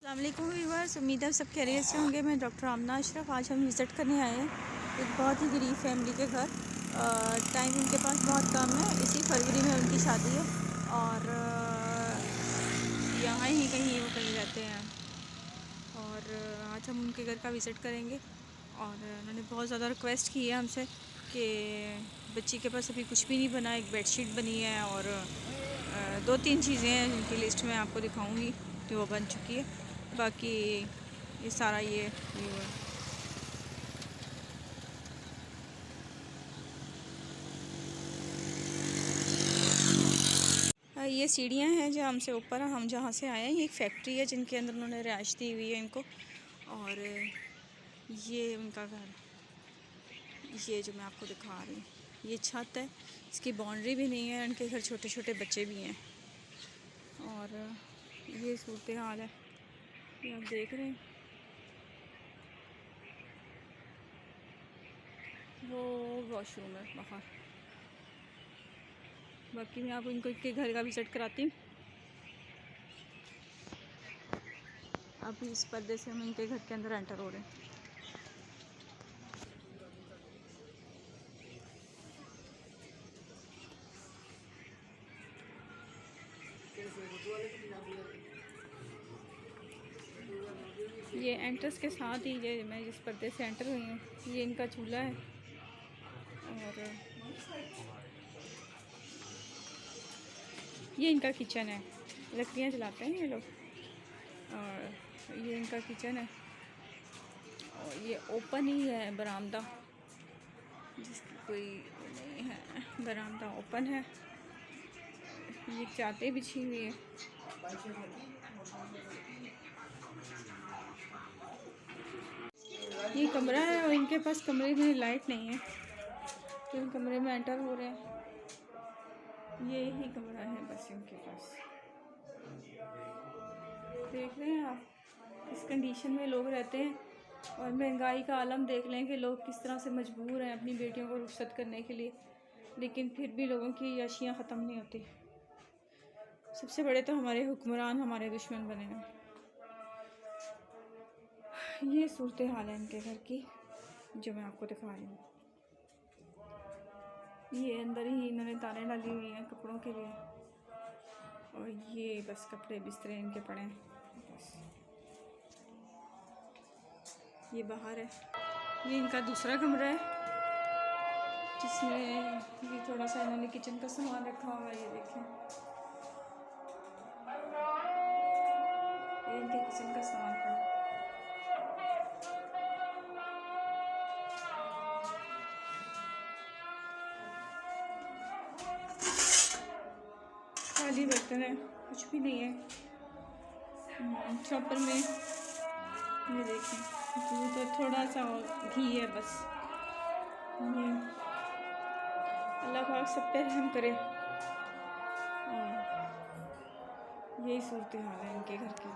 अस्सलामुअलैकुम व्यूअर्स, उम्मीद है सब खैरियत से होंगे। मैं डॉक्टर आमना अशरफ। आज हम विज़िट करने आए हैं एक बहुत ही गरीब फैमिली के घर। टाइम उनके पास बहुत कम है, इसी फरवरी में उनकी शादी है और यहाँ ही कहीं वो कहीं रहते हैं। और आज हम उनके घर का विज़िट करेंगे और उन्होंने बहुत ज़्यादा रिक्वेस्ट की है हमसे कि बच्ची के पास अभी कुछ भी नहीं बना। एक बेडशीट बनी है और दो तीन चीज़ें हैं जिनकी लिस्ट मैं आपको दिखाऊंगी कि वो बन चुकी है। बाकी ये सारा ये ये सीढ़ियाँ हैं जो हमसे ऊपर हम जहाँ से आए हैं। ये एक फैक्ट्री है जिनके अंदर उन्होंने रिहाइश दी हुई है इनको। और ये उनका घर, ये जो मैं आपको दिखा रही हूँ, ये छत है, इसकी बाउंड्री भी नहीं है। उनके घर छोटे छोटे बच्चे भी हैं और ये सूरत हाल है, ये आप देख रहे हैं। वो वॉशरूम है बाहर। बाकी मैं आपको इनको इनके घर का विज़िट कराती हूँ। अभी इस पर्दे से हम इनके घर के अंदर एंटर हो रहे हैं। ये एंट्रेंस के साथ ही ये मैं जिस पर्दे से एंटर हुई हूँ, ये इनका चूल्हा है और ये इनका किचन है। लकड़ियाँ जलाते हैं ये लोग और ये इनका किचन है और ये ओपन ही है बरामदा, जिसकी कोई नहीं है। बरामदा ओपन है। ये चादरें बिछी हुई है। ये कमरा है और इनके पास कमरे में लाइट नहीं है तो इन कमरे में एंटर हो रहे हैं। ये ही कमरा है बस इनके पास। देख रहे हैं आप, इस कंडीशन में लोग रहते हैं और महंगाई का आलम देख लें कि लोग किस तरह से मजबूर हैं अपनी बेटियों को रुखसत करने के लिए, लेकिन फिर भी लोगों की याशियाँ ख़त्म नहीं होती। सबसे बड़े तो हमारे हुक्मरान हमारे दुश्मन बने हैं। ये सूरत हाल है इनके घर की जो मैं आपको दिखा रही हूँ। ये अंदर ही इन्होंने तारें डाली हुई हैं कपड़ों के लिए और ये बस कपड़े बिस्तरे इनके पड़े हैं बस। ये बाहर है। ये इनका दूसरा कमरा है जिसमें ये थोड़ा सा इन्होंने किचन का सामान रखा हुआ है। ये देखें, ये इनके किचन का सामान पड़ा। खाली बर्तन है, कुछ भी नहीं है। चॉपर में ये देखें, दूध और थोड़ा सा घी है बस। ये अल्लाह पाक सब पे रहम करे। यही सूरत हाल है इनके घर की।